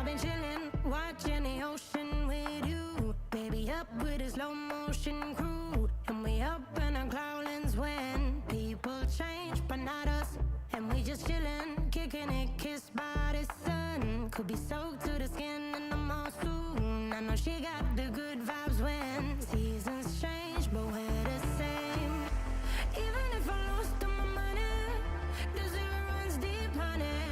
been chilling, watching the ocean with you. Baby, up with a slow motion crew. And we up in our clouds when people change, but not us. And we just chilling, kicking it, kissed by the sun. Could be soaked to the skin in the mall soon. I know she got the good vibes when seasons change, but we're the same. Even if I lost all my money, the zero runs deep, honey.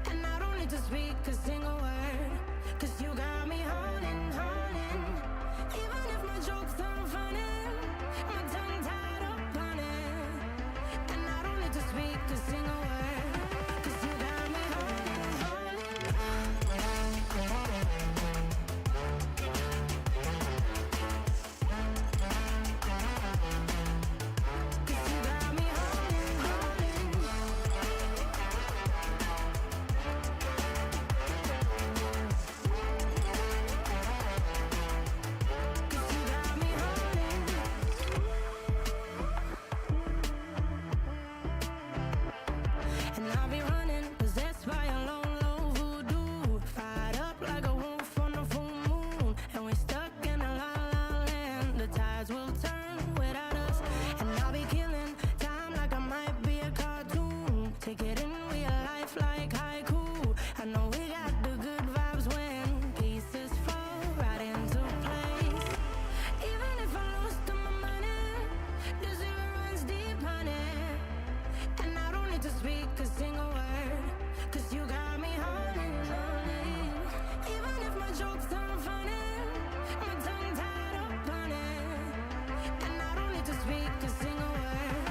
And I don't need to speak a single word, 'cause you got me holding, holding. Even if my jokes aren't funny, my tongue tied up on it. And I don't need to speak a single word, 'cause you got me holding, holding. 'Cause you got me holding, holding. 'Cause you got me holding. And I'll be running, possessed by a low, low voodoo. Fired up like a wolf on the full moon. And we're stuck in a la la land. The tides will turn without us. And I'll be killing time like I might be a cartoon. Take it in real life like haiku. I know we got the good vibes when pieces fall right into place. Even if I lost all my money, the zero runs deep, honey. And I don't need to speak a single word, 'cause you got me holding, holding. Even if my jokes aren't funny, my tongue tied up on it. And I don't need to speak a single word,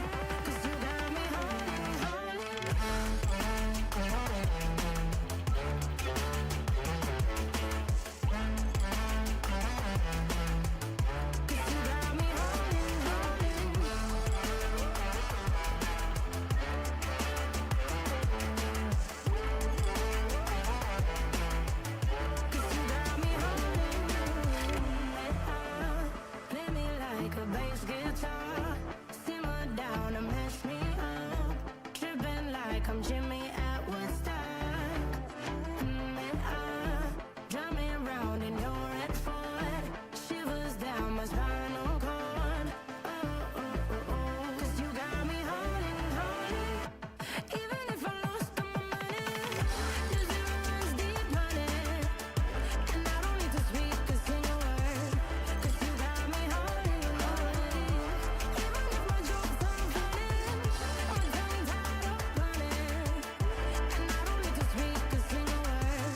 'cause you got me holding, holding. 'Cause you got me holding, holding. 'Cause you got me holding. Play me like a bass guitar, simmer down and mess me up, tripping like I'm Jimmy at Woodstock. Drumming round in your red Ford, shivers down my spinal cord. Oh. 'Cause you got me holding, holding. Even if I lost all my money, the zero runs deep, honey. And I don't need to speak a single word, 'cause you got me holding, holding. Even if my jokes aren't funny, my tongue tied up on it. And I don't need to speak a single word,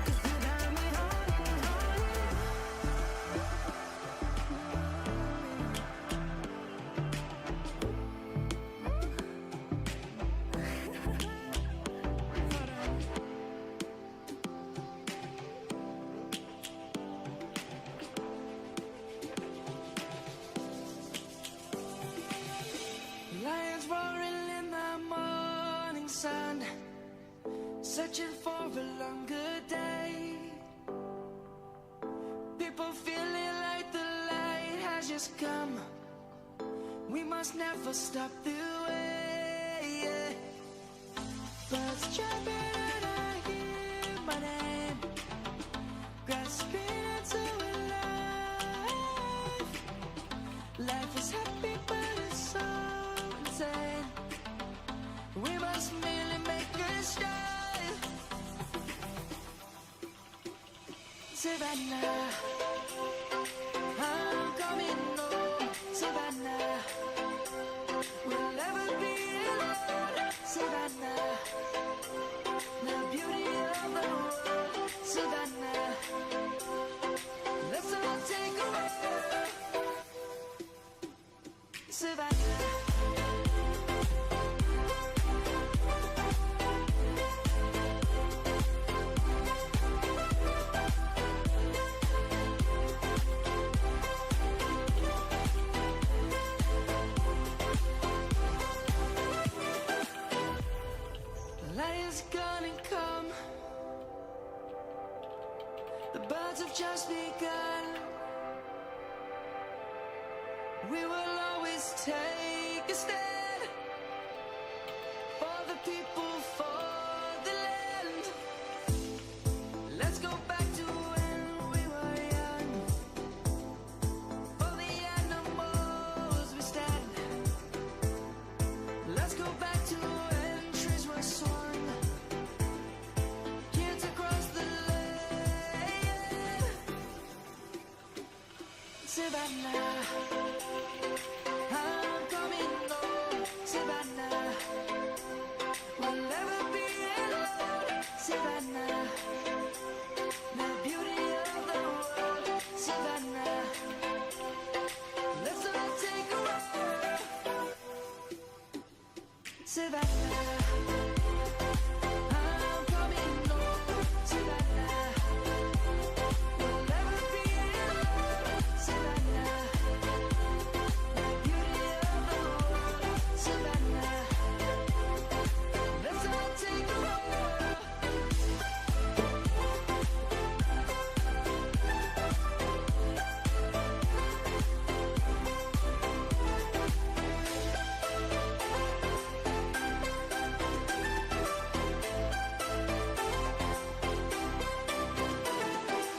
'cause you got me holding, holding. Lions roaring in the morning sun, searching for a longer day. People feeling like the light has just come. We must never stop the way. Birds chirping and I hear my name, grasping into a life. Life is happy but it's so insane. We must merely make a start. Savannah, I'm coming home. Savannah, we'll never be alone. Savannah, the beauty of the world. Savannah, let's all take a walk. Savannah. Light is gonna come. The birds have just begun. We will always take a stand for the people, for the land. Let's Savannah. I'm coming home, Savannah. We'll never be alone, Savannah. The beauty of the world, Savannah. Let's all take a walk, Savannah. I'm coming home, Savannah. We'll never be alone, Savannah. The beauty of the world, Savannah. Let's all take a walk.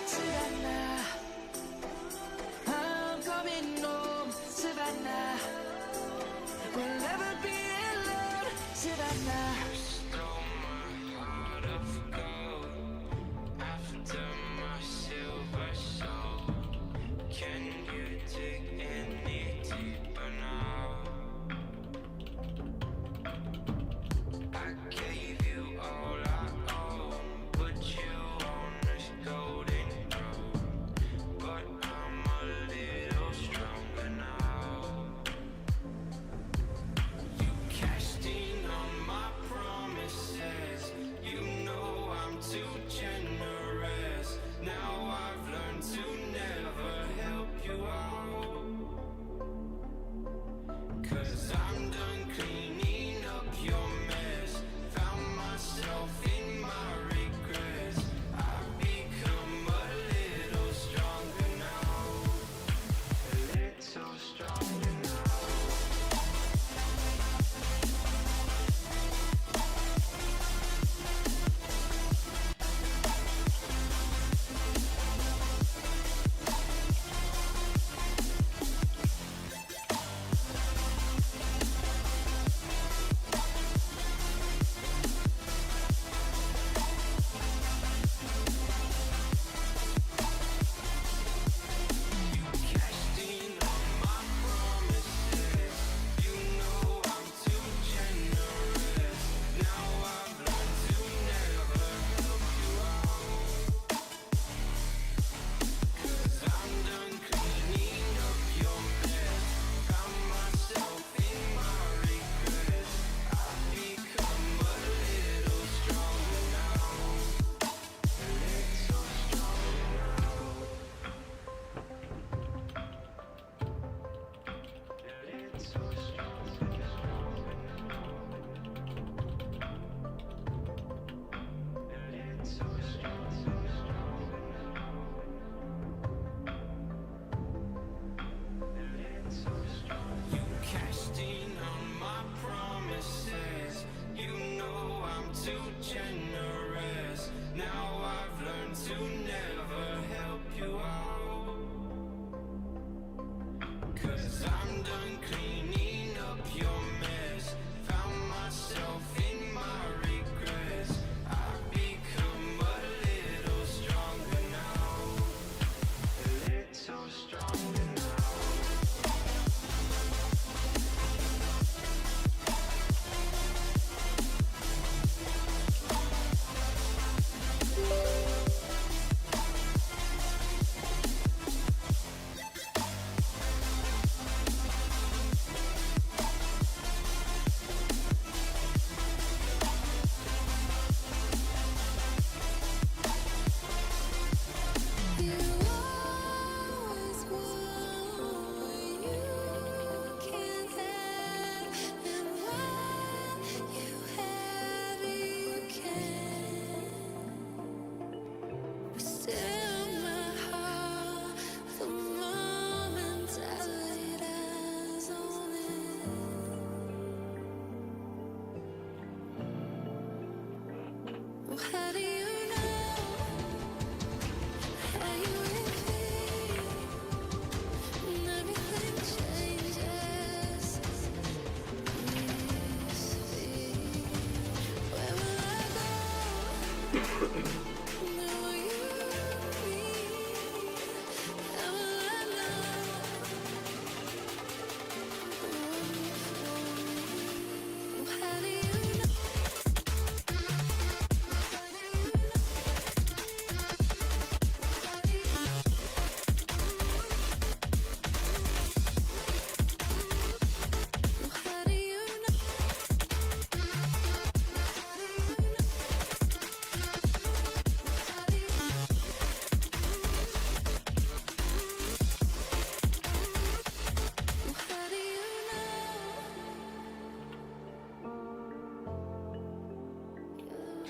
Savannah, I'm coming home, Savannah. We'll never be alone, Savannah. Stole my heart of gold after my silver soul. Can you dig any deeper now? I gave you all I own, put you on this golden throne, but I'm a little stronger now. You cashed in on my promises. You know I'm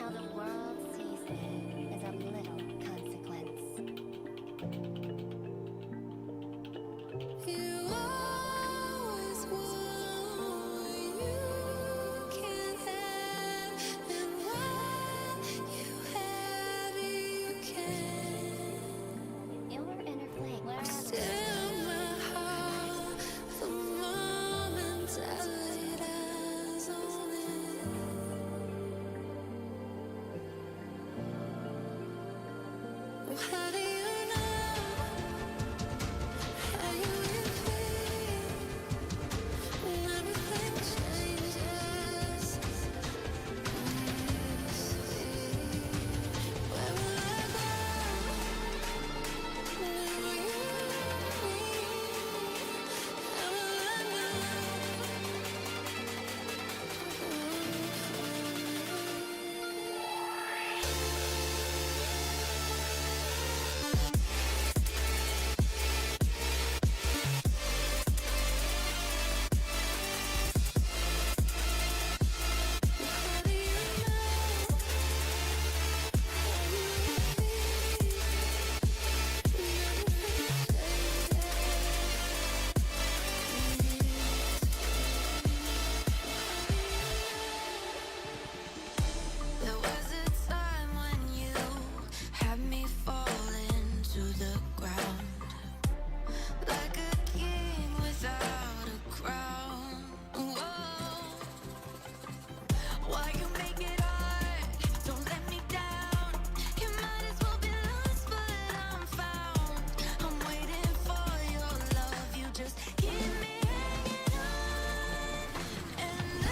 How the world sees it is of little consequence. You always want what you can't have, and what you have, you can. Inner flame, wherever. Still my heart, the moment I laid eyes on it. Well, how do you know how you will feel when everything changes? Where will I go? Where will you be? How will I How do you know how you will feel when everything changes? There was a time when you had me falling to the ground, like a king without a crown. Whoa. Why you make it hard? Don't let me down. You might as well be lost, but I'm found. I'm waiting for your love. You just keep me hanging on, and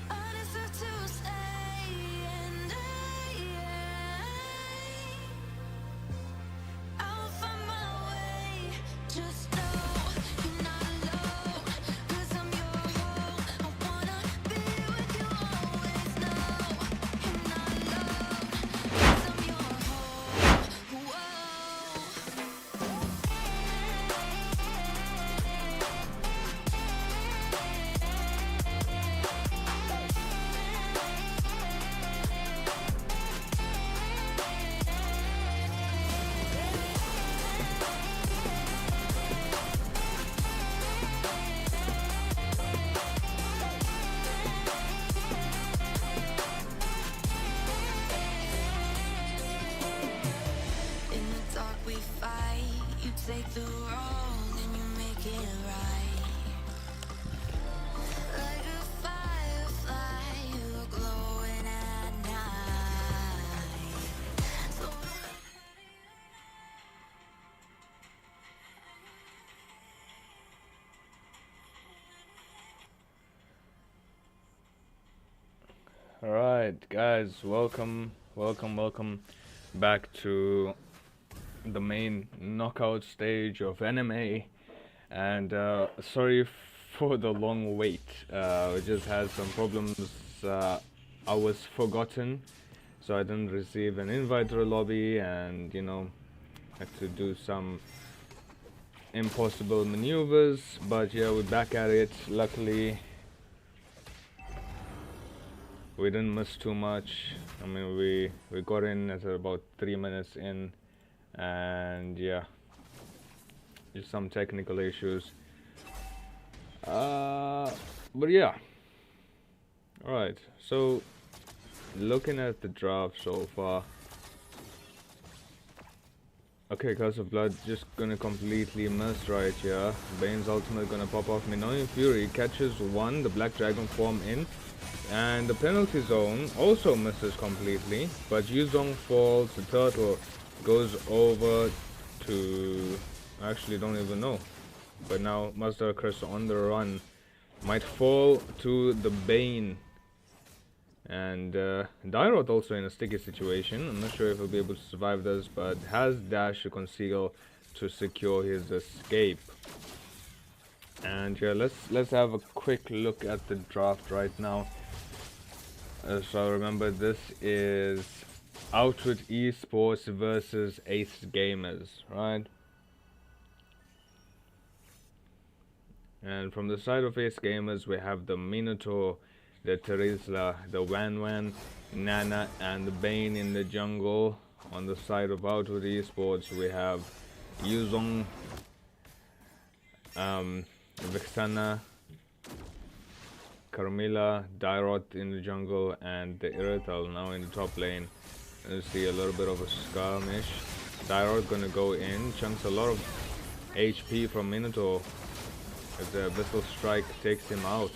I deserve to stay, and I'll find my way. Just know you're not alone, 'cause I'm your home. I wanna be with you always. Know you're not alone, 'cause I'm your home. Whoa. In the dark we fight. You take the wrong and you make it right. Like a firefly, you're glowing at night. So Alright, guys, welcome back to the main knockout stage of anime. And sorry for the long wait. We just had some problems. I was forgotten, so I didn't receive an invite to the lobby, and had to do some impossible maneuvers. But yeah, we're back at it. Luckily, we didn't miss too much. I mean, we got in at about 3 minutes in, and yeah, just some technical issues. But yeah. Alright, so looking at the draft so far. Okay, Curse of Blood just gonna completely miss right here. Bane's ultimate gonna pop off. Minoan Fury catches one, the Black Dragon form in. And the penalty zone also misses completely. But Yuzong falls, the turtle goes over to... I actually don't even know. But now Master Curse on the run. Might fall to the Bane. And Dairot also in a sticky situation. I'm not sure if he'll be able to survive this, but has dash to conceal to secure his escape. And yeah, let's have a quick look at the draft right now. So remember, this is Outwits Esports versus Ace Gamers, right? And from the side of Ace Gamers, we have the Minotaur the Terizla, the Wan, Nana, and the Bane in the jungle. On the side of Outwits Esports, we have Yuzong, Vixana, Carmilla, Dyrot in the jungle, and the Irithel now in the top lane. You see a little bit of a skirmish. Dyrot gonna go in, chunks a lot of HP from Minotaur if the Abyssal Strike takes him out.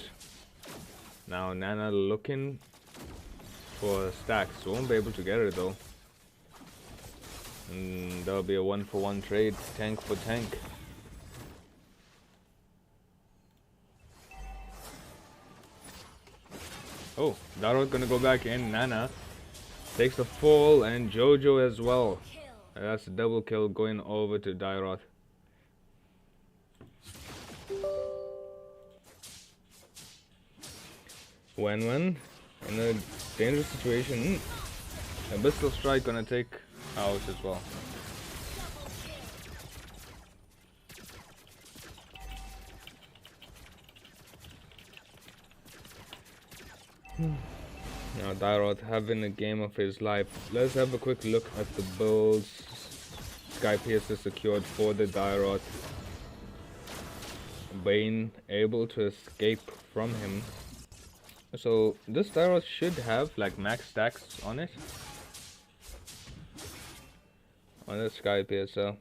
Now Nana looking for stacks, won't be able to get it though. And that'll be a 1-for-1 trade, tank for tank. Oh, Dyrot gonna go back in. Nana takes the fall, and Jojo as well. That's a double kill going over to Dyrot. Wan in a dangerous situation. Abyssal Strike gonna take out as well. Now Dyrot having a game of his life. Let's have a quick look at the builds. Sky Piercer secured for the Dyrot. Bane able to escape from him. So this Dyrot should have like max stacks on it. On the Sky Piercer.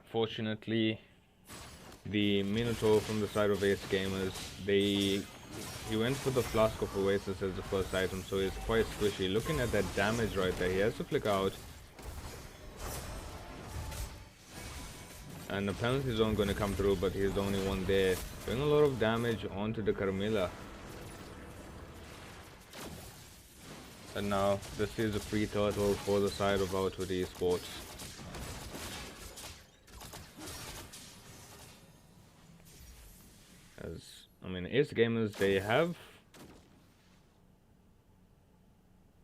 Fortunately, the Minotaur from the side of Ace Gamers, he went for the Flask of Oasis as the first item, so he's quite squishy. Looking at that damage right there, he has to flick out. And the penalty zone gonna come through, but he's the only one there. Doing a lot of damage onto the Carmilla. And now, this is a free turtle for the side of Outwits Esports. As I mean, Ace Gamers, they have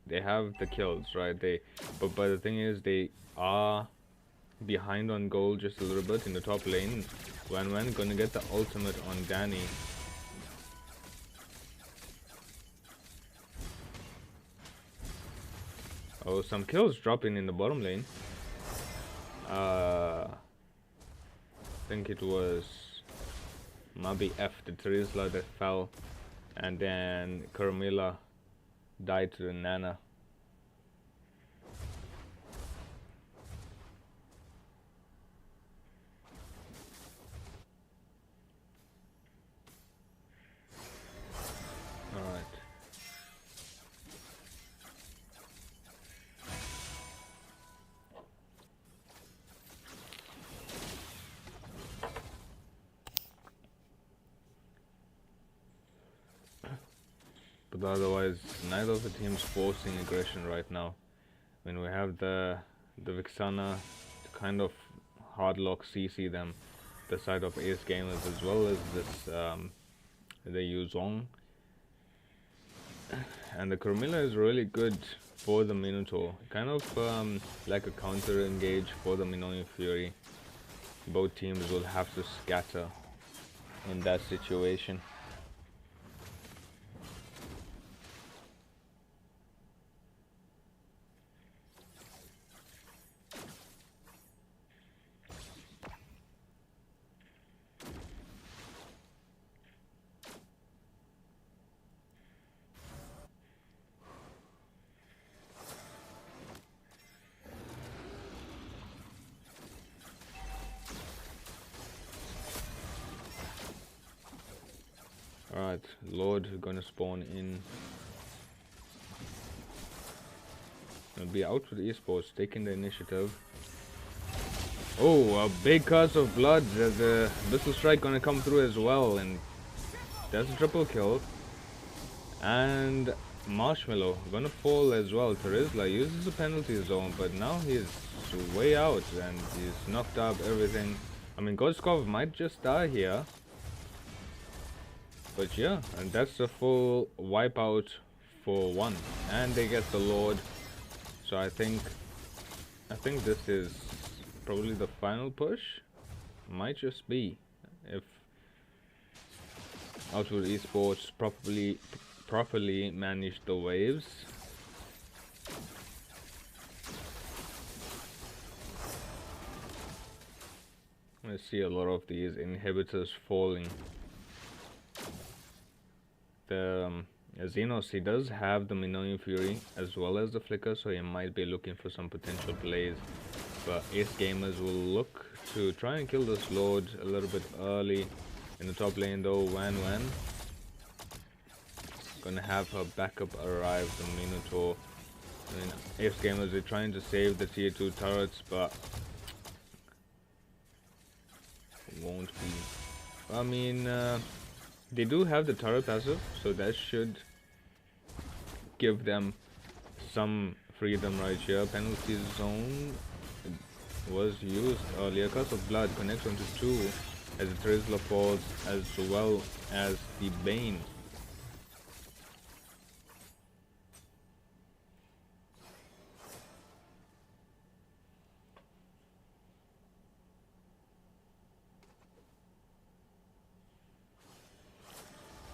the kills, right? But the thing is, they are behind on gold just a little bit in the top lane. Wan gonna get the ultimate on Danny. Oh, some kills dropping in the bottom lane. I think it was Mabi F, the Terizla that fell, and then Carmilla died to the Nana. Alright. But otherwise, neither of the teams forcing aggression right now. I mean, we have the Vixana to kind of hardlock CC them, the side of Ace Gamers, as well as this the Yuzong. And the Carmilla is really good for the Minotaur, kind of like a counter engage for the Minoan Fury. Both teams will have to scatter in that situation. Alright, Lord gonna spawn in. It'll be Outwits Esports taking the initiative. Oh, a big curse of blood. There's a Abyssal Strike gonna come through as well, and that's a triple kill. And Marshmallow gonna fall as well. Terizla uses a penalty zone, but now he's way out and he's knocked up everything. I mean, Godskov might just die here. But yeah, and that's a full wipeout for one. And they get the Lord. So I think this is probably the final push. Might just be. If Outwit Esports properly manage the waves. I see a lot of these inhibitors falling. The Xenos, he does have the Minoan Fury as well as the Flicker, so he might be looking for some potential plays. But Ace Gamers will look to try and kill this Lord a little bit early. In the top lane though, Wan gonna have her backup arrive, the Minotaur. I mean, Ace Gamers are trying to save the tier 2 turrets, but won't be. I mean, they do have the turret passive, so that should give them some freedom right here. Penalty zone was used earlier. Curse of Blood connects onto 2 as the Trizla falls, as well as the Bane.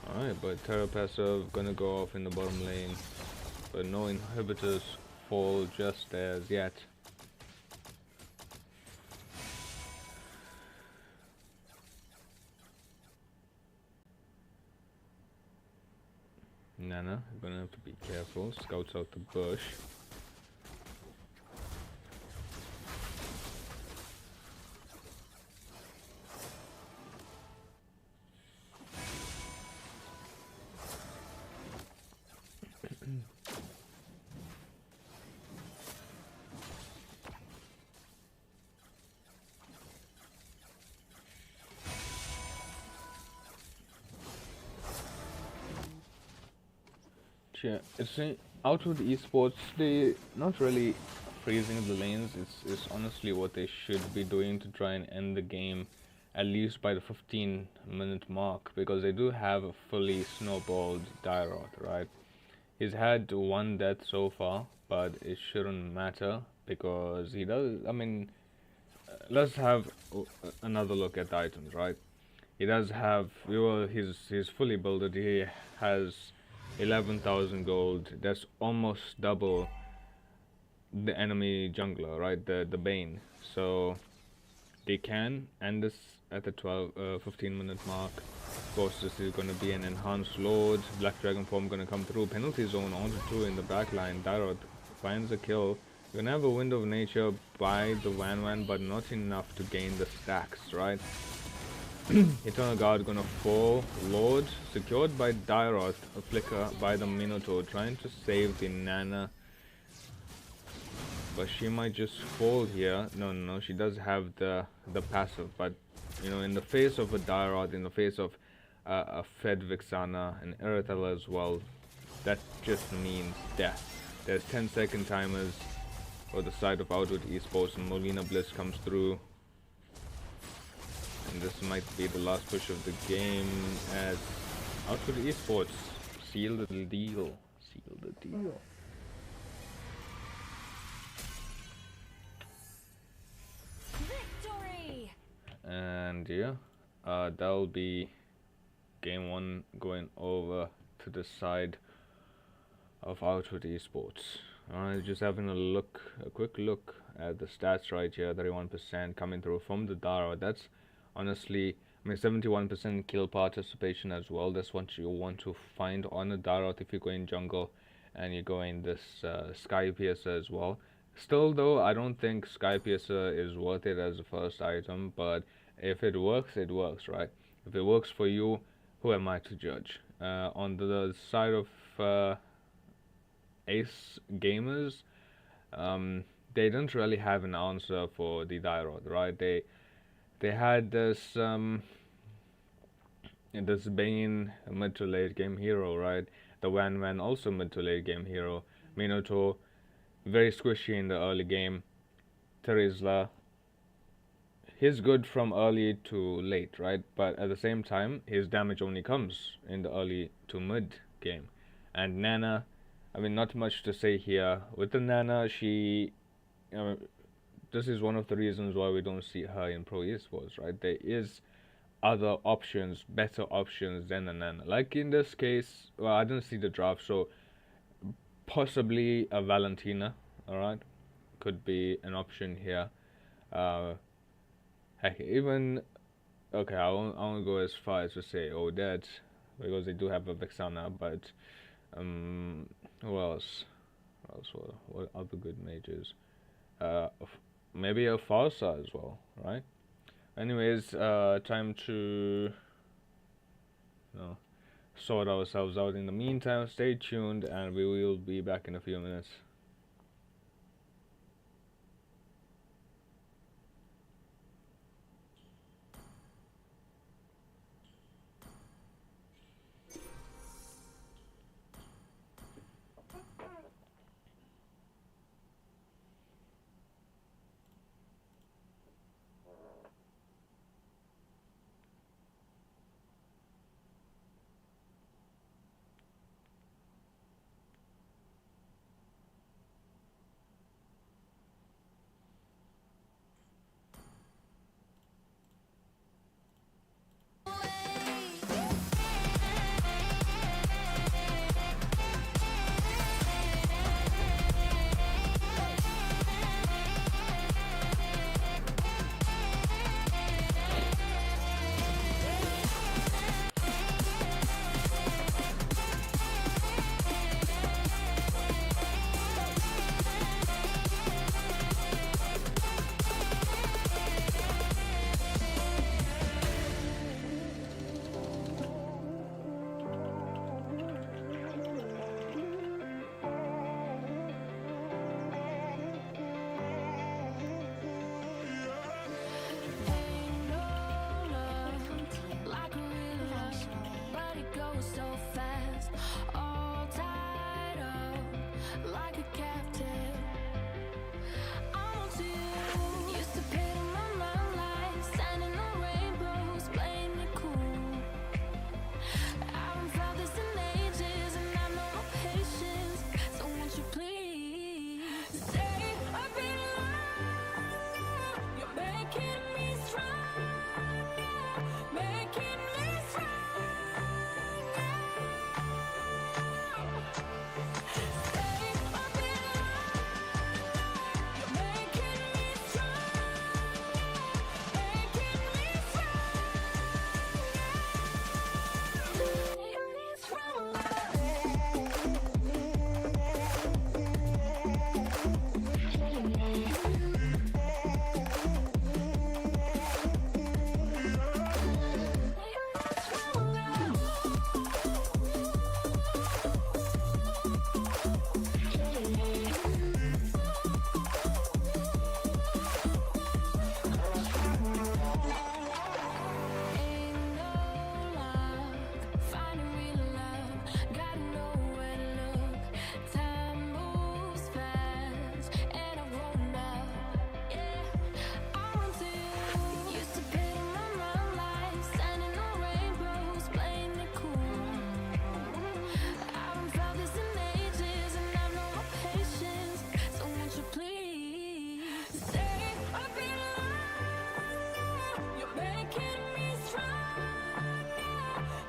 Alright, but Terra passive gonna go off in the bottom lane, but no inhibitors fall just as yet. Nana, gonna have to be careful, scouts out the bush. Yeah, it's Outwit Esports, they not really freezing the lanes. It's honestly what they should be doing to try and end the game at least by the 15-minute mark, because they do have a fully snowballed Dyrod, right? He's had one death so far, but it shouldn't matter because he does. I mean, let's have another look at the items, right? He does have. He's fully builded. He has 11,000 gold. That's almost double the enemy jungler, right? The Bane. So they can end this at the 15-minute mark. Of course, this is going to be an enhanced Lord. Black Dragon form going to come through. Penalty zone onto 2 in the back line. Dyrod finds a kill. You're going to have a Wind of Nature by the Wan, but not enough to gain the stacks, right? Eternal Guard gonna fall. Lord secured by Dyrod, a flicker by the Minotaur, trying to save the Nana, but she might just fall here. No, she does have the passive, but you know, in the face of a Dyrod, in the face of a fed Vixana and Erethala as well, that just means death. There's 10-second timers for the side of Outwit Esports, and Molina Bliss comes through. And this might be the last push of the game as Outwit Esports seal the deal. Seal the deal. Victory! And yeah, that'll be game 1 going over to the side of Outwit Esports. Just having a quick look at the stats right here. 31% coming through from the Dara. That's honestly, I mean, 71% kill participation as well. That's what you want to find on a Dyrod if you go in jungle and you go in this Sky Piercer as well. Still though, I don't think Sky Piercer is worth it as a first item, but if it works, it works, right? If it works for you, who am I to judge? On the side of Ace Gamers, they didn't really have an answer for the Dyrod, right? They had this Bane mid to late game hero, right? The Wan also mid to late game hero. Minotaur very squishy in the early game. Trizla, he's good from early to late, right? But at the same time, his damage only comes in the early to mid game. And Nana, I mean, not much to say here. With the Nana, this is one of the reasons why we don't see her in Pro Esports, right? There is other options, better options than a Nana. Like in this case, well, I didn't see the draft, so possibly a Valentina. All right, could be an option here. Uh, Heck, even okay, I won't go as far as to say Odette because they do have a Vexana, but who else? What other good mages? Maybe a Farsa as well, right? Anyways, time to sort ourselves out. In the meantime, stay tuned, and we will be back in a few minutes. Ain't no love like a real love, but it goes so fast. All tied up like a captive. I'm on to you. Used to pay my mind like standing on rainbows, playing it cool. I haven't felt this in ages, and I know no patience. So won't you please stay a bit longer? You're making me stronger, making me stronger. Stay a bit longer. You're making me stronger, making me Ain't no love, find a real love, gotta know where to look. Time moves fast, and I roll up. Yeah, I want to. Used to pay my mind like standing on rainbows, playing it cool. I haven't felt this in ages, and I know no patience. So won't you please stay a bit longer? You're making me stronger,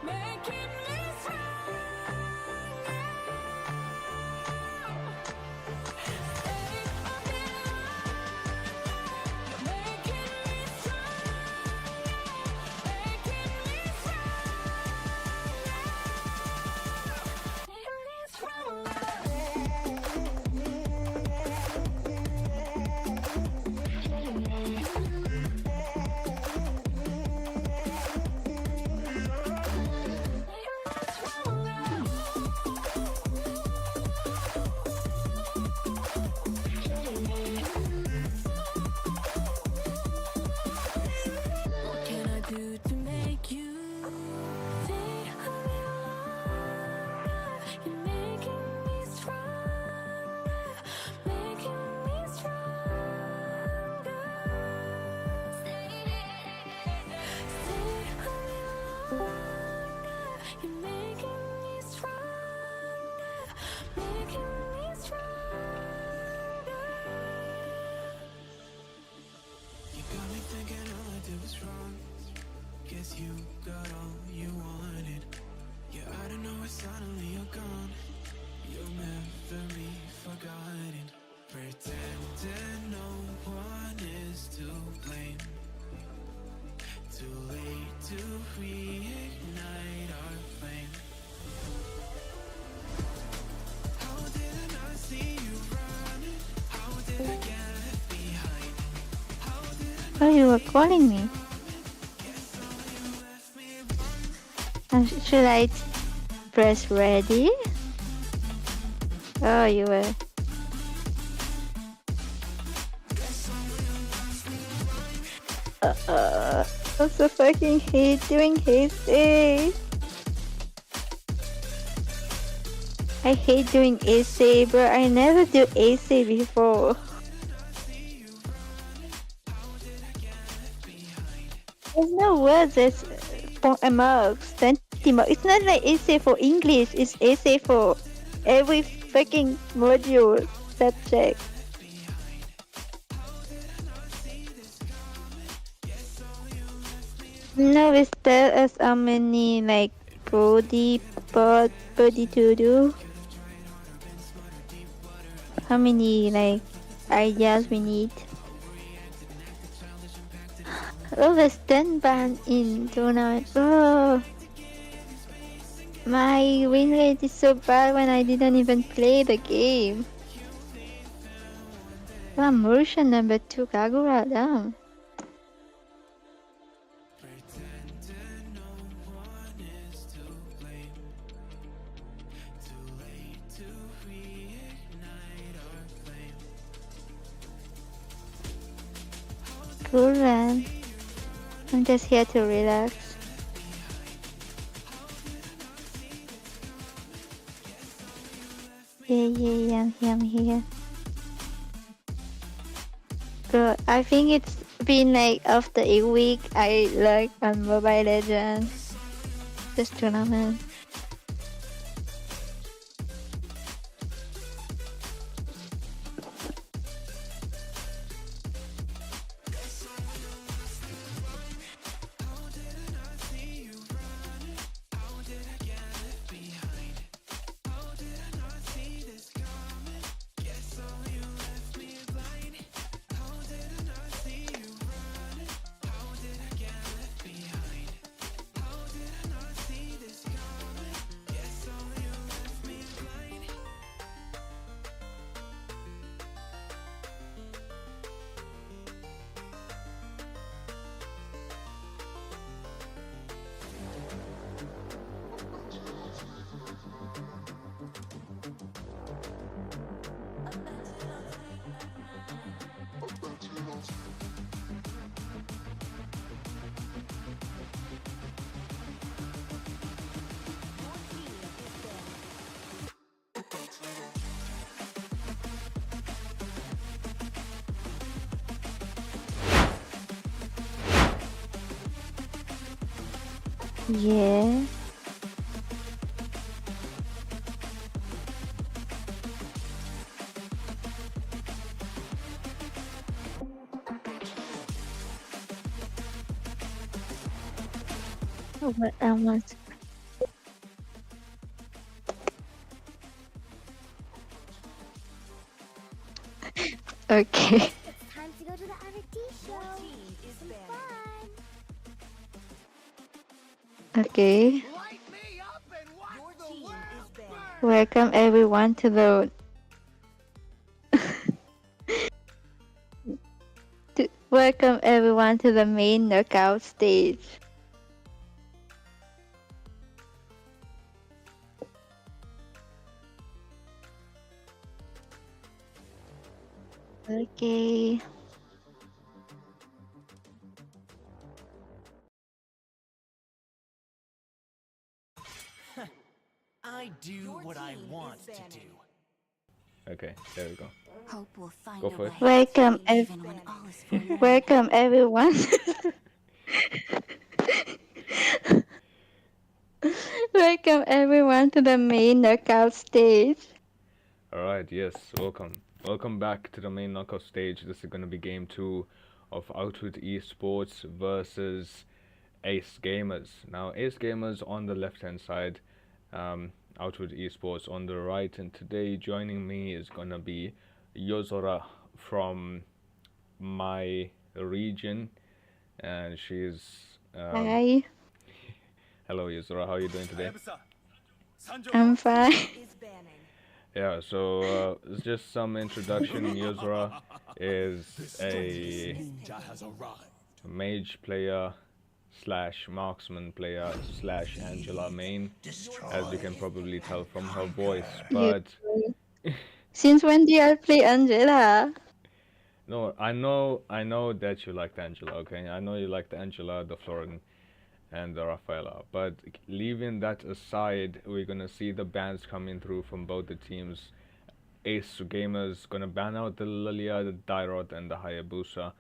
making me stronger. Stay a bit longer. You're making me stronger, making me What can I do to make you stay a little longer? You're making me stronger, making me stronger. Stay a little longer. You're making me stronger, making me stronger. You got me thinking all I did was wrong. Guess guess you got all you wanted. Yeah, I don't know why suddenly you're gone. You'll never be forgotten. Pretending no one is to blame. Too late to reignite our flame. How did I not see you running? How did I get left behind? How did I Oh, you were calling me. Should I press ready? Oh, you were. I so fucking hate doing AC. I hate doing AC, but I never do AC before. There's no words as for marks, 20 marks. It's not like essay for English, it's essay for every fucking module subject. No, it's tell us how many like body part body to do. How many like ideas we need. Oh, the stand ban in tournament. Oh, my win rate is so bad when I didn't even play the game. Motion number 2 Kagura down. Cool man. I'm just here to relax. Yeah, I'm here. Bro, I think it's been like after a week I like on Mobile Legends. This tournament. Yeah. What I want. Okay. It's time to go to the RT show. Some fun. Okay. Welcome everyone to the welcome everyone to the main knockout stage. Okay. I do what I want to do. Okay, there we go. Hope we'll find Go a for it. way, Welcome even when all is forlorn. welcome everyone. Welcome everyone to the main knockout stage. Alright, yes, welcome. Welcome back to the main knockout stage. This is going to be game 2 of Outwits Esports versus Ace Gamers. Now, Ace Gamers on the left hand side, Outwit Esports on the right, and today joining me is gonna be Yozora from my region, and she's Hi, hello Yozora, how are you doing today? I'm fine. Yeah, so it's just some introduction. Yozora is a mage player slash marksman player slash Angela main, as you can probably tell from her voice. You. But Since when do you play Angela? no, I know that you liked Angela. Okay, I know you liked Angela, the Florin, and the Rafaela. But leaving that aside, we're gonna see the bans coming through from both the teams. Ace Gamers gonna ban out the Lilia, the Dairot, and the Hayabusa.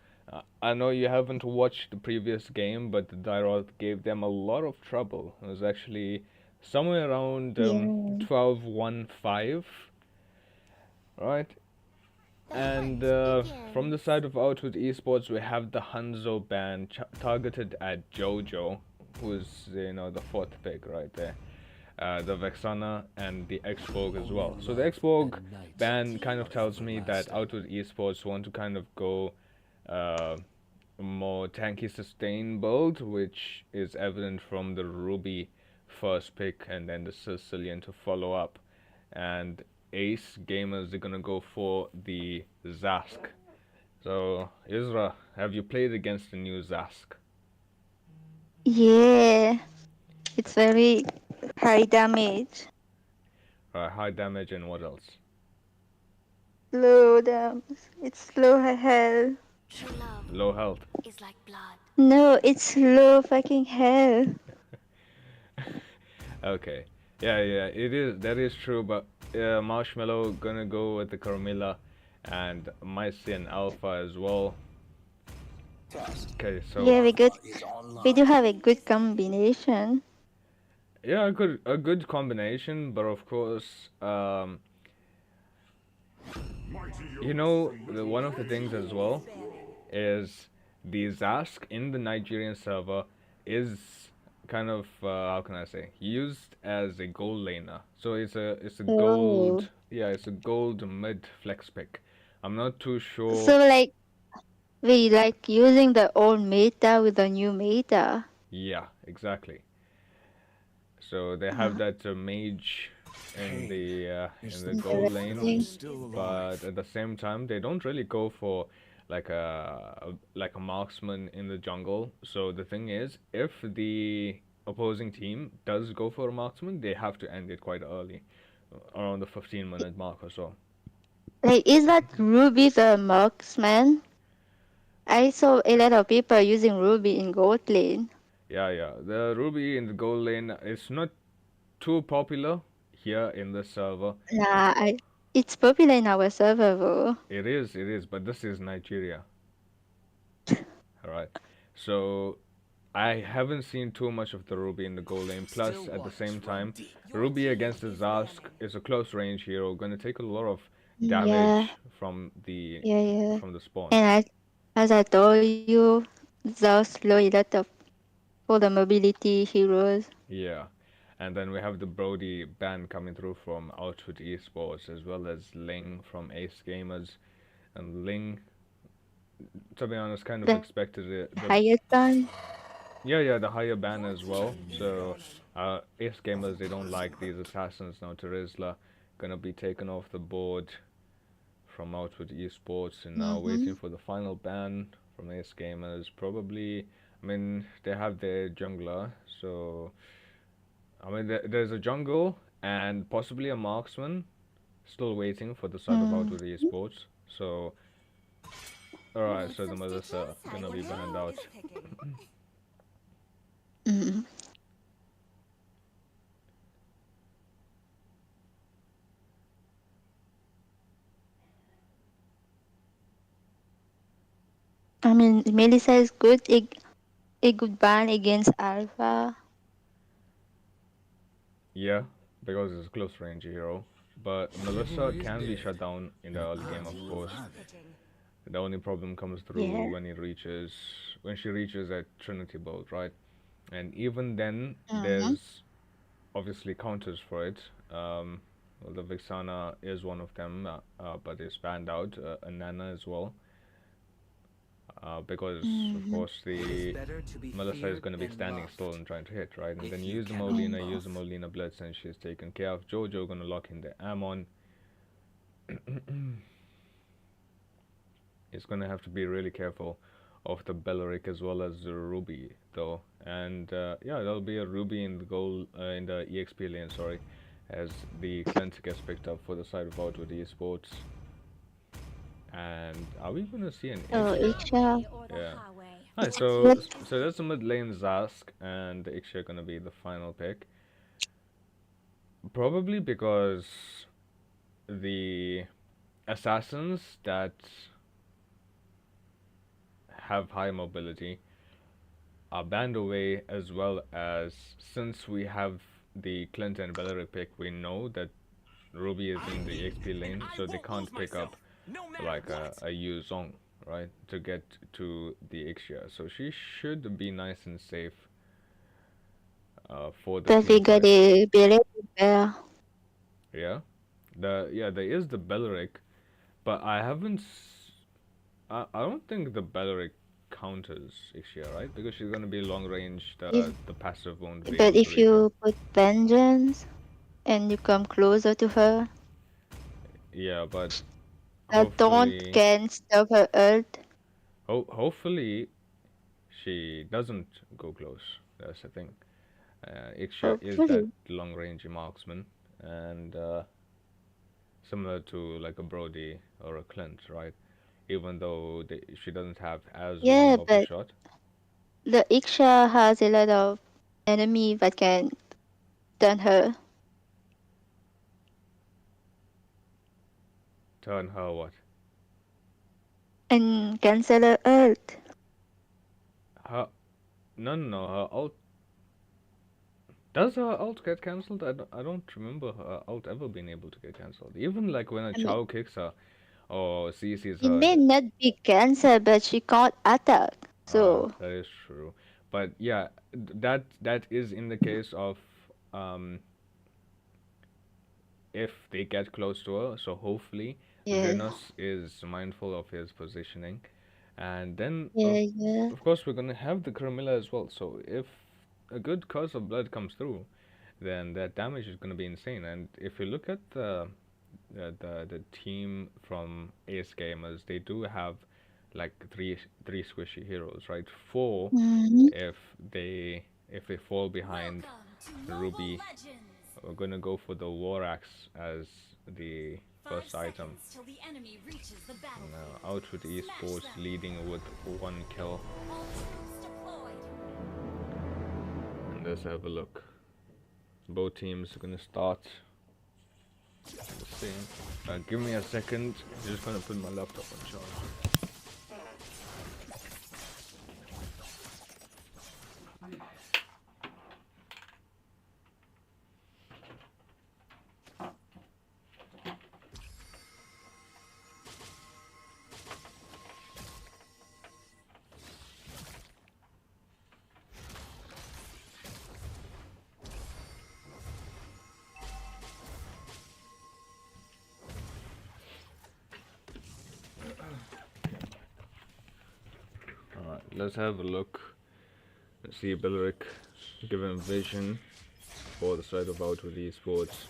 I know you haven't watched the previous game, but the Dairot gave them a lot of trouble. It was actually somewhere around Yeah. 12-1-5, right? And from the side of Outwit Esports, we have the Hanzo ban targeted at Jojo, who's the fourth pick right there. The Vexana and the Xborg as well. So the Xborg ban kind of tells me that Outwit Esports want to kind of go uh, more tanky sustain build, which is evident from the Ruby first pick and then the Sicilian to follow up. And Ace Gamers are gonna go for the Zask. So Isra, have you played against the new Zask? Yeah. It's very high damage. High damage and what else? Low damage. It's low hell. True love Low health. is like blood. No, it's low fucking hell. Okay. Yeah, it is. That is true. But Marshmallow gonna go with the Carmilla, and Mycian Alpha as well. Okay, so Yeah, we do have a good combination. yeah, a good combination. But of course, one of the things as well is the Zask in the Nigerian server is kind of how can I say used as a gold laner. So it's a Oh. gold, yeah, it's a gold mid flex pick. I'm not too sure. So like we like using the old meta with the new meta. Yeah, exactly. So they have that mage in the gold lane, Interesting. but at the same time they don't really go for like a marksman in the jungle. So the thing is, if the opposing team does go for a marksman, they have to end it quite early, around the 15-minute mark or so. Like is that Ruby the marksman? I saw a lot of people using Ruby in gold lane. Yeah. The Ruby in the gold lane is not too popular here in the server. It's popular in our server though. It is, but this is Nigeria, alright? So I haven't seen too much of the Ruby in the gold lane. Plus, at the same time, Ruby against the Zask is a close range hero, gonna take a lot of Yeah, damage from the yeah. from the spawn. And as I told you, those slow a lot of for the mobility heroes. Yeah. And then we have the Brody ban coming through from Outwit Esports, as well as Ling from Ace Gamers. And Ling, to be honest, kind of The expected it. highest one. Yeah, the higher ban as well. So, Ace Gamers, they don't like these assassins now. Terizla gonna be taken off the board from Outwit Esports, and now waiting for the final ban from Ace Gamers. Probably, I mean, they have their jungler, so I mean, there's a jungle and possibly a marksman still waiting for the side of Outwit Esports. So, alright, so the Melissa gonna be banned out. Mm. I mean, Melissa is good. A good ban against Alpha. Yeah, because it's a close range hero. But Melissa can be shut down in the early game, of course. The only problem comes through Yeah. when she reaches at Trinity Bolt, right? and even then, Mm-hmm. there's obviously counters for it. Well, the Vixana is one of them, but it's banned out. A Nana as well, because of Mm-hmm. course It is the better to be Melissa is feared going to be than standing loved. still and trying to hit, right? And then If you cannot Mm. Use the both, Molina Blitz, and she's taken care of. Jojo going to lock in the Amon. He's going to have to be really careful of the Belleric as well as the Ruby, though. And yeah, there'll be a Ruby in the goal in the EXP lane, sorry, as the Clint gets picked up for the side of Outwit Esports. And are we gonna see an So Ixia? Isha, Yeah. Alright, yes, so that's the mid lane Zask, and the Ixia gonna be the final pick. Probably because the assassins that have high mobility are banned away, as well as since we have the Clint and Belleric pick, we know that Ruby is in the EXP and lane, I so they won't lose can't pick up myself, no matter like what. a Yu Zhong, right, to get to the Ixia. So she should be nice and safe for the does he team got fight. a ability there? Yeah, there is the Belleric, but I don't think the Belleric counters Ixia, right? Because she's gonna be long range. If The passive won't be but able to if reach her. you put vengeance and you come closer to her, Yeah, but the taunt hopefully, can stop her ult. hopefully she doesn't go close. That's the thing. Ixia is that Hopefully, long range marksman, and similar to like a Brody or a Clint, right? Even though she doesn't have as long yeah. of a But shot. the Iksha has a lot of enemy that can stun her Turn her what? and cancel her ult. Her no, her ult. Does her ult get cancelled? I don't remember her ult ever being able to get cancelled. Even like when a I mean, Chow kicks her or CC's it her. may not be cancelled, but she can't attack. So That is true. But yeah, that is in the case of um if they get close to her. So hopefully yeah, Zenos is mindful of his positioning, and then yeah. of course we're gonna have the Carmilla as well. So if a good curse of blood comes through, then that damage is gonna be insane. And if you look at the team from Ace Gamers, they do have like three squishy heroes, right? Four Mm-hmm. if they fall behind Ruby. We're gonna go for the War Axe as the first item. Now out with Esports leading with 1 kill. And let's have a look. Both teams are gonna start the same. Give me a second. I'm just gonna put my laptop on charge. Alright, let's have a look. Let's see Belleric given vision for the side of Outwit Esports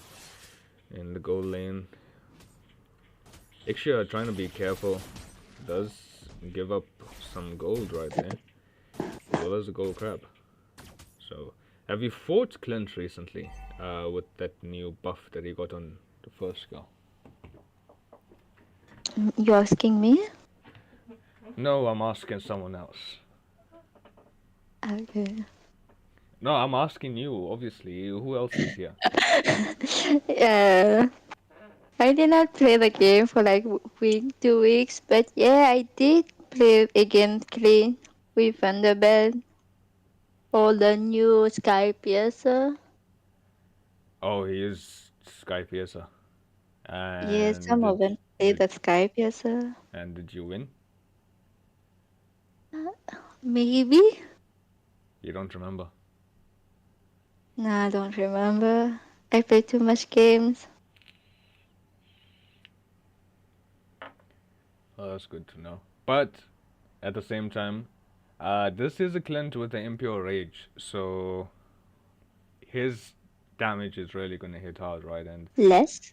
in the goal lane. Ixia trying to be careful. Does give up some gold right there, as well as the gold crab. So, have you fought Clint recently with that new buff that he got on the first skill? You asking me? No, I'm asking someone else. Okay. No, I'm asking you, obviously. Who else is here? Yeah. I did not play the game for like week, 2 weeks, but yeah, I did play against Clean with Thunderbird or the new Sky Piercer. Oh, he is Sky Piercer. Yeah, And some of them play did the Sky Piercer. did you win? Maybe? You don't remember? Nah, I don't remember. I play too much games. Oh, that's good to know. But at the same time, this is a Clint with the Impure Rage, so his damage is really gonna hit hard, right? And Less?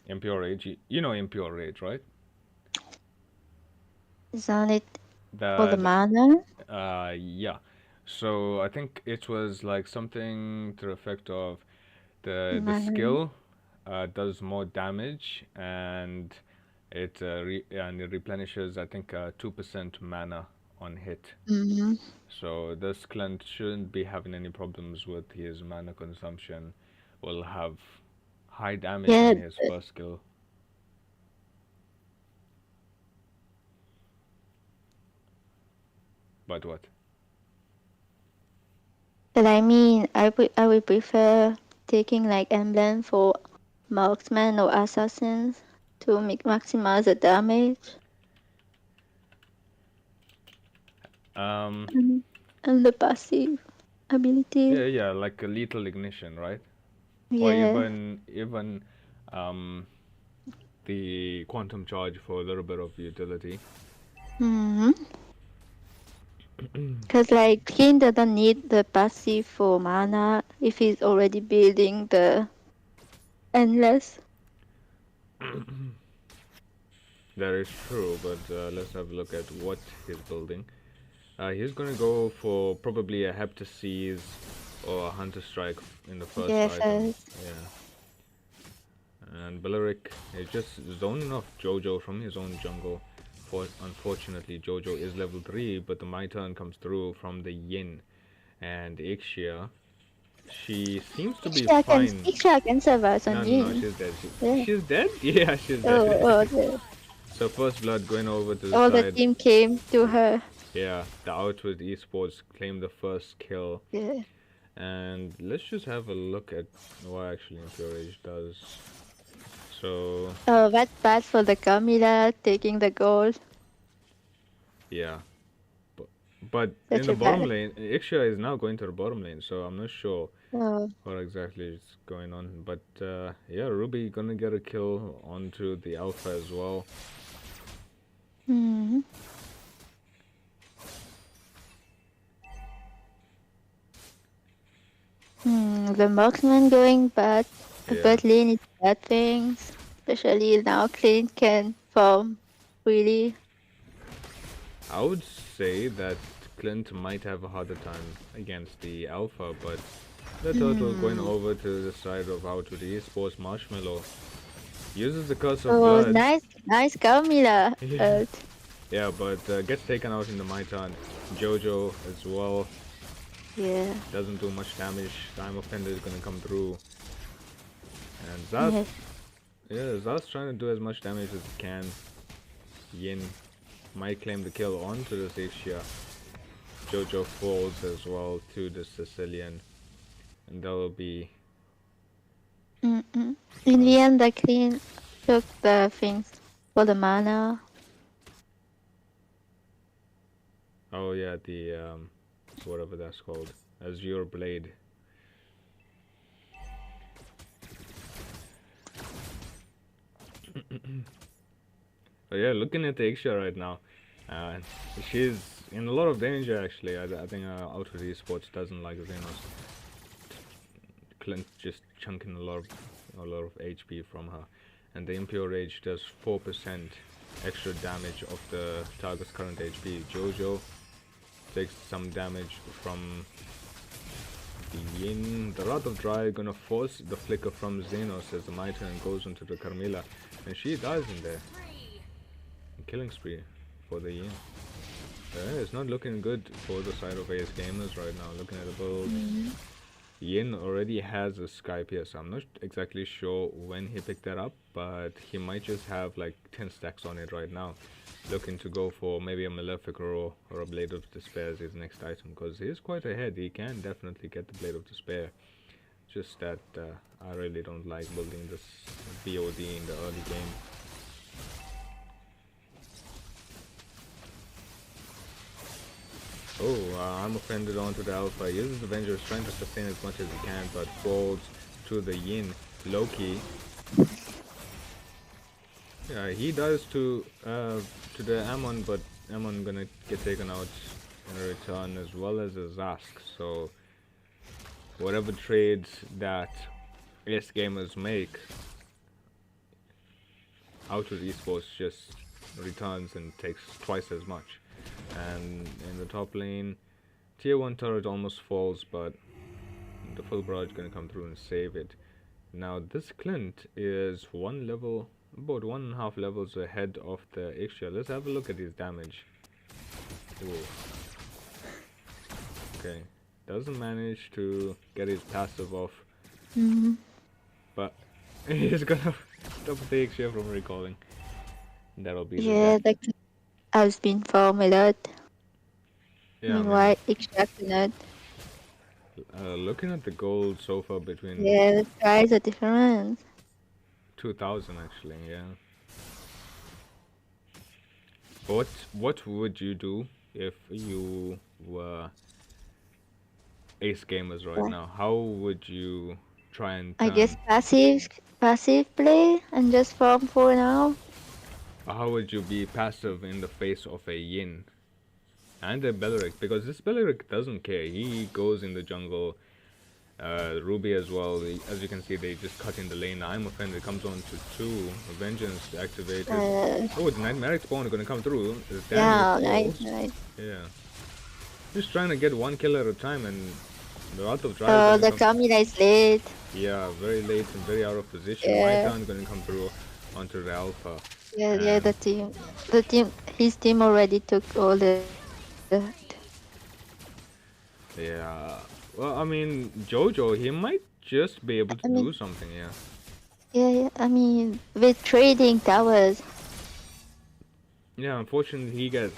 Impure Rage, you know Impure Rage, right? Isn't it for the The mana? yeah. So I think it was like something to the effect of the Mana. skill does more damage and it replenishes I think 2% mana on hit. Mm-hmm. So this Clint shouldn't be having any problems with his mana consumption. Will have high damage Yeah, on his first skill. But what? but I mean, I would prefer taking like emblem for marksman or assassins to maximize the damage Um, and the passive ability. yeah, like a lethal ignition, right? Or Yeah. even um, the quantum charge for a little bit of utility. Mm-hmm. Because like King doesn't need the passive for mana if he's already building the endless. That is true, but let's have a look at what he's building. He's gonna go for probably a Heptaseas or a Hunter Strike in the first Yeah, item. first. Yeah. And Balearic is just zoning off Jojo from his own jungle. Unfortunately, Jojo is level 3, but the My Turn comes through from the Yin. And Ixia, she seems to be fine. Iksha can survive No, on no, no, Yin. she's dead. Yeah. She's dead? Yeah, she's dead. Oh, So first blood going over to the all the side. team came to her. Yeah, the Outwits Esports claimed the first kill. Yeah. And let's just have a look at what actually Impure Age does. So, Oh, that's bad for the Camila taking the gold. yeah. But in Such the a bottom bad. lane, Ixia is now going to the bottom lane, so I'm not sure Oh. what exactly is going on. But yeah, Ruby gonna get a kill onto the Alpha as well. Hmm. The marksman going bad. Yeah. But lane is bad things. Especially now Clint can farm really. I would say that Clint might have a harder time against the Alpha, but the turtle going over to the side of Outwit Esports Marshmallow uses the Curse of Oh, Blood. nice Camila. Yeah. Yeah, but gets taken out in the Maitan. Jojo as well Yeah. doesn't do much damage. Time Offender is gonna come through. And Zaz, Yes. yeah, Zaz trying to do as much damage as he can. Yin might claim the kill onto the Ixia. Jojo falls as well to the Sicilian. And that will be... In the end, the Clint took the things for the mana. Oh yeah, the whatever that's called. Azure Blade. But yeah, looking at the Ixia right now, uh, she's in a lot of danger actually. I think Outwit Esports doesn't like Xenos. Clint just chunking a lot of HP from her, and the Impure Rage does 4% extra damage of the target's current HP. Jojo takes some damage from the Yin. The Wrath of Dry gonna force the flicker from Xenos as the Mitre and goes into the Carmilla, and she dies in there. Killing spree for the Yin. Yeah, it's not looking good for the side of AS Gamers right now. Looking at the build, Yin already has a Sky Pierce. I'm not exactly sure when he picked that up, but he might just have like 10 stacks on it right now. Looking to go for maybe a Malefic or a Blade of Despair as his next item, because he is quite ahead. He can definitely get the Blade of Despair. Just that I really don't like building this BOD in the early game. Oh, I'm offended onto the Alpha. Uses Avengers, trying to sustain as much as he can, but falls to the Yin. Loki. Yeah, he does to the Ammon, but Ammon gonna get taken out in return, as well as a Zask. So whatever trades that S gamers make, Outwits Esports just returns and takes twice as much. And in the top lane, tier 1 turret almost falls, but the full barrage gonna come through and save it. Now this Clint is one level, about 1.5 levels ahead of the Ixia. Let's have a look at his damage. Ooh. Okay, doesn't manage to get his passive off, but he's gonna stop the Ixia from recalling. That'll be Yeah, the death. that has been farmed a lot. Yeah, I mean, Meanwhile, extracting it. looking at the gold so far between Yeah, the price are different. 2000 actually, yeah. What would you do if you were Ace Gamers right What? now? How would you try and I turn? guess passive play and just farm for now. How would you be passive in the face of a Yin and a Beleric? Because this Beleric doesn't care. He goes in the jungle. Ruby as well. As you can see, they just cut in the lane. I'm offended. Comes on to 2. Vengeance activated. Oh, the Nightmaric spawn gonna come through. Yeah, Daniel falls. nice. Yeah. Just trying to get one kill at a time, and the Wrath of Drive Oh, gonna the come. Kamila is late. Yeah, very late and very out of position. My Yeah. turn gonna come through onto the Alpha. Yeah, And his team already took all the. yeah. Well, I mean, Jojo, he might just be able to I mean- do something, yeah. Yeah, I mean, with trading towers. Yeah, unfortunately, he gets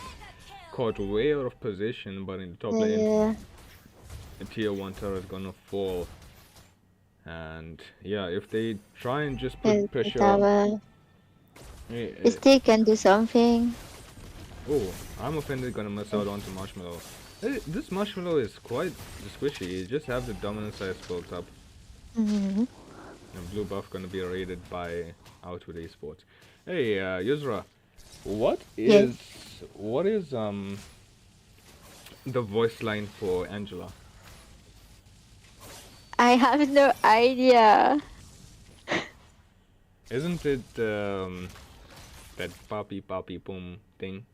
caught way out of position, but in the top lane, Yeah, the tier 1 turret gonna fall. And yeah, if they try and just yeah, put the pressure on. tower. Eh, Still can do something. oh, I'm offended gonna miss out onto Marshmallow. This Marshmallow is quite squishy. You just have the dominant size built up. Mhm. And blue buff gonna be raided by Outwits Esports. Hey, Yuzra, what Yes. is the voice line for Angela? I have no idea. Isn't it that papi boom thing?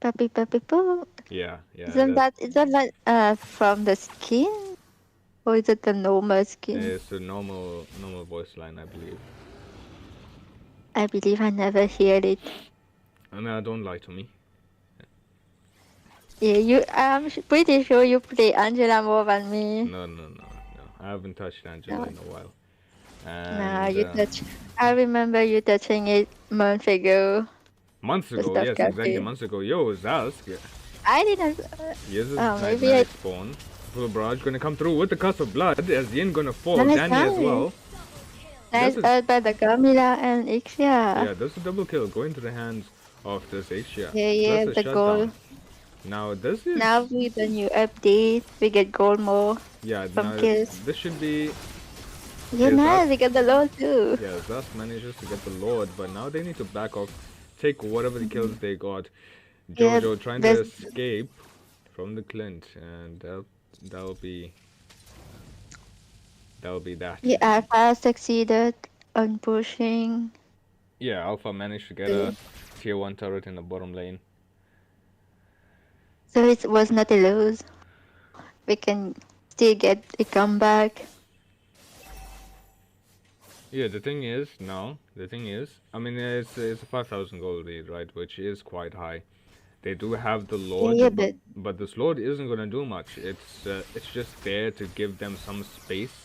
Puppy poo. Yeah, Isn't that from the skin? Or is it the normal skin? it's a normal voice line, I believe. I believe I never heard it. And don't lie to me. Yeah, I'm pretty sure you play Angela more than me. No. I haven't touched Angela in a while. Nah, And you touch. I remember you touching it months ago. months The ago, stuff yes, cafe. exactly months ago. Yo, Zask. I didn't. Yes, Oh, maybe Nightmare spawn. Full barrage gonna come through with the curse of blood. As Yin gonna fall. Nice, Danny as nice. well. Nice This is- ult by the Camila and Ixia. Yeah, that's a double kill going to the hands of this Asia. Yeah, Plus a the goal. shutdown. Now this is Now with the new update, we get gold more. yeah. from Now kills. this should be Yeah, Is nice. that- We get the load too. yeah. Zask manages to get the Lord, but now they need to back off, take whatever the kills they got. Yeah, Jojo trying to there's- escape from the Clint, and that'll be that. Yeah, Alpha succeeded on pushing. Yeah, Alpha managed to get a tier 1 turret in the bottom lane. So it was not a lose. We can still get a comeback. Yeah, the thing is, I mean, it's a 5,000 gold lead, right? Which is quite high. They do have the Lord, Yeah, but this Lord isn't gonna do much. It's just there to give them some space,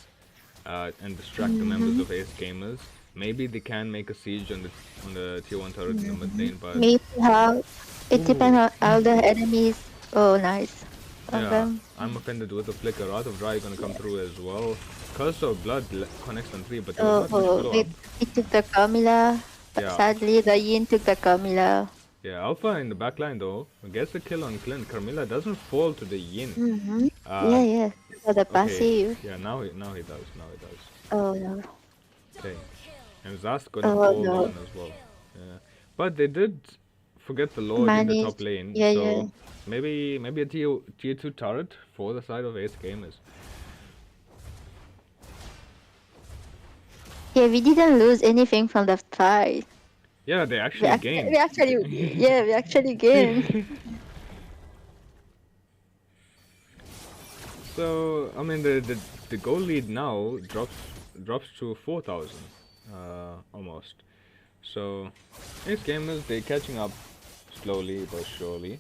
and distract the members of Ace Gamers. Maybe they can make a siege on the tier 1 turret in the mid lane, but Maybe how it depends on how the enemies. Oh, nice. Of yeah, them. I'm offended with the flicker. Wrath of Dry gonna come through as well. Curse of Blood connects on 3, but there was not much follow up. It took the Camila. Yeah. Sadly, the Yin took the Camila. Yeah, Alpha in the back line though gets the kill on Clint. Carmilla doesn't fall to the Yin. Mm-hmm. Uh, Yeah, yeah. For the okay. passive. Yeah, now he does. Now he does. Oh no. Okay. And Zast gonna Oh fall no. down as well. Yeah. But they did forget the Lord in the top Managed. lane, Yeah, yeah. so maybe a tier 2 turret for the side of Ace Gamers. Yeah, we didn't lose anything from the fight. Yeah, they We, actually ac- we gained. actually, yeah, we actually gained. So I mean the goal lead now drops to 4,000 almost. So Ace Gamers they're catching up slowly but surely.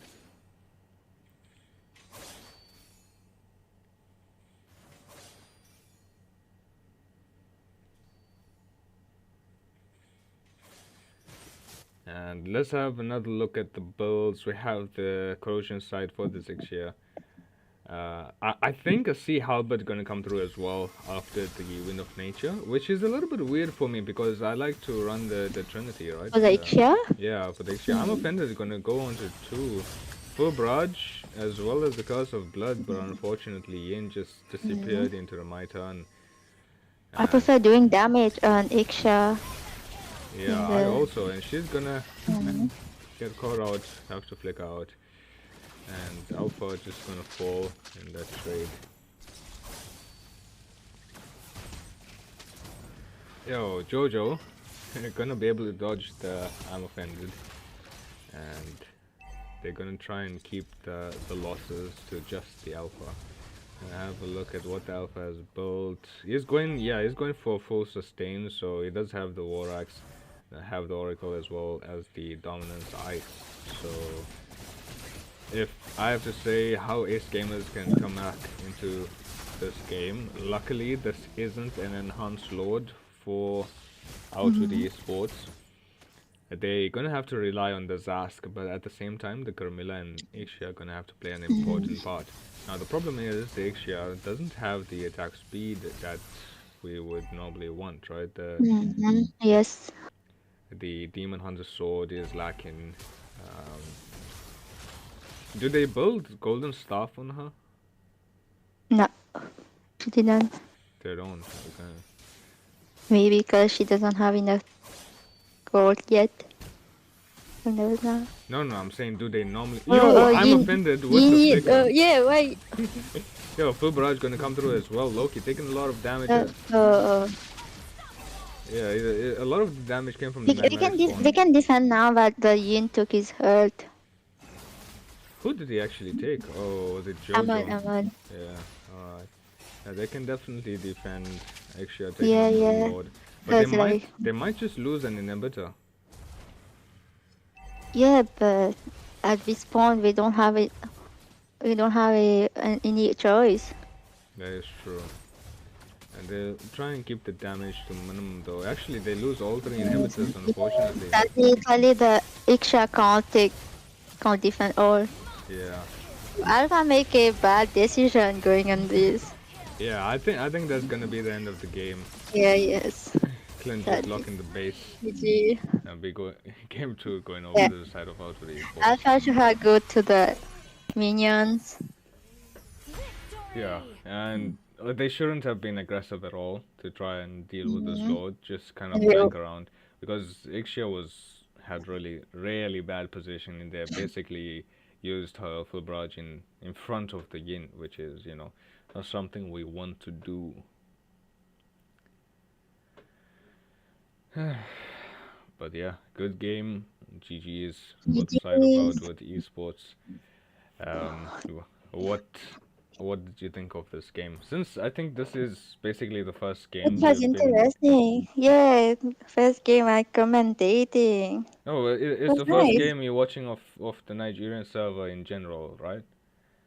And let's have another look at the builds. We have the corrosion side for this Ixia. I think a Sea Halberd gonna come through as well after the Wind of Nature, which is a little bit weird for me because I like to run the Trinity, right? For the Ixia? Yeah, for the Ixia. I'm offended it's gonna go on to 2. Full Barrage as well as the Curse of Blood, but unfortunately Yin just disappeared into my turn. I And prefer doing damage on Ixia yeah, in I the. also, and she's gonna get caught out, have to flick out. And Alpha just gonna fall in that trade. Yo, Jojo, gonna be able to dodge the I'm offended. And they're gonna try and keep the losses to just the Alpha. And have a look at what the Alpha has built. He's going for full sustain, so he does have the War Axe, have the Oracle as well as the Dominance Ice. So if I have to say how Ace Gamers can come back into this game, luckily this isn't an enhanced load for Outwits Esports. They're gonna have to rely on the Zask, but at the same time, the Carmilla and Ixia are gonna have to play an important part. Now the problem is the Ixia doesn't have the attack speed that we would normally want, right? Yes. The Demon Hunter sword is lacking. Um, do they build Golden Staff on her? No, she didn't. They don't. Okay. Maybe because she doesn't have enough gold yet. Who knows now? No, I'm saying do they normally? Oh, Yo, oh, I'm offended with the flicker. yeah, why? Yo, full barrage gonna come through as well. Loki taking a lot of damage. Oh, Yeah, a lot of the damage came from the we magnetic can spawn. we can defend now, but the Yin took his hurt. Who did he actually take? Oh, was it Aman, Jojo? Aman. Yeah, alright. Yeah, they can definitely defend. Actually, taking Yeah, on the yeah. Lord. But Cause like, they might just lose an inhibitor. yeah, but at this point we don't have it. We don't have any choice. That is true. And they try and keep the damage to minimum though. Actually, they lose all 3 inhibitors, unfortunately. Technically, the Iksha can't defend all. Yeah. Alpha make a bad decision going on this. Yeah, I think that's gonna be the end of the game. Yeah, yes. Clint just Sadly. locking the base GG. and we go game 2 going over Yeah. to the side of Outwits Esports. Alpha should have go to the minions. Yeah, and they shouldn't have been aggressive at all to try and deal with this load. Just kind of Yeah. flank around because Ixia had really bad positioning there. Basically, used her full barrage in front of the Yin, which is not something we want to do. But yeah, good game. GG's for the side of GG's. Outwits Esports. Um, what what did you think of this game? Since I think this is basically the first It game was we've been. interesting. Yeah, first game I commentating. Oh, It it's was the first nice. game you're watching of the Nigerian server in general, right?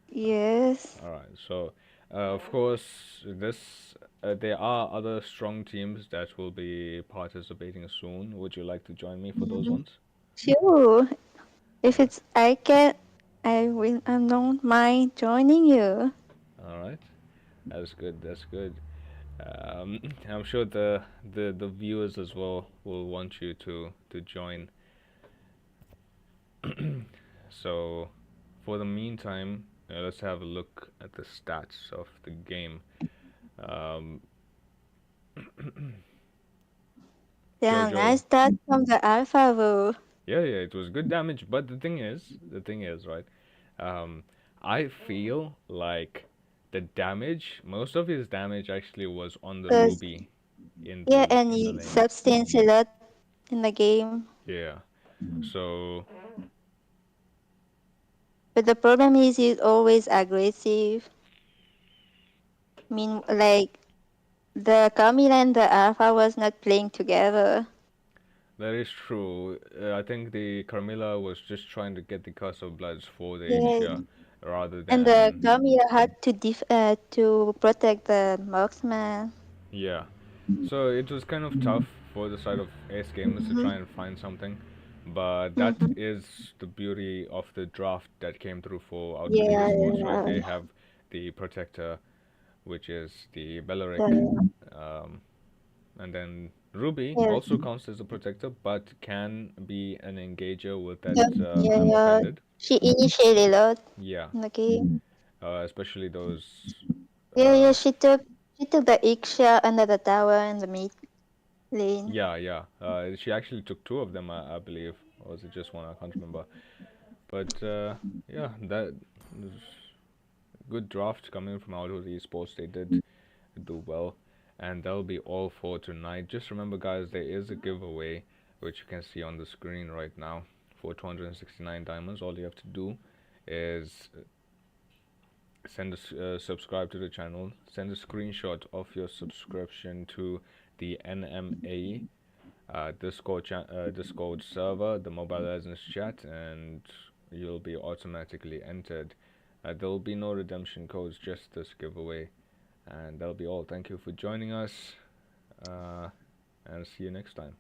Yes. All right. So, of course, there are other strong teams that will be participating soon. Would you like to join me for those ones? Sure. If it's I can, I don't mind joining you. All right. That's good. That's good. Um, I'm sure the viewers as well will want you to join. So, for the meantime, let's have a look at the stats of the game. Um, Damn, Jojo, nice start from the Alpha Wu. yeah, it was good damage, but the thing is, right? Um, I feel like the damage, most of his damage actually was on the Cause Ruby yeah, and in the he lane. sustains a lot in the game. Yeah. So But the problem is he's always aggressive. Mean like the Camila and the Alpha was not playing together. that is true. I think the Carmilla was just trying to get the Curse of Bloods for the Yeah, Ixia rather and the than, Camila had to protect the marksman. yeah. So it was kind of tough for the side of Ace Gamers to try Mm-hmm. and find something, but that Mm-hmm. is the beauty of the draft that came through for Outwits Yeah, Esports, right? They yeah, have the Protector, which is the Beleric, yeah, um, and then Ruby yeah, also counts as a Protector, but can be an engager with that yeah, yeah, Armor yeah. Pendant. She initiated a lot Yeah, in the game. especially those. Yeah, yeah. Uh, She took the Ixia under the tower in the mid lane. yeah. She actually took two of them, I believe, or was it just one? I can't remember. But yeah, that was good draft coming from out of the esports. They did do well, and that'll be all for tonight. Just remember, guys, there is a giveaway which you can see on the screen right now for 269 diamonds. All you have to do is subscribe to the channel, send a screenshot of your subscription to the NMA Discord server, the Mobile Legends chat, and you'll be automatically entered. There'll be no redemption codes, just this giveaway, and that'll be all. Thank you for joining us, and see you next time.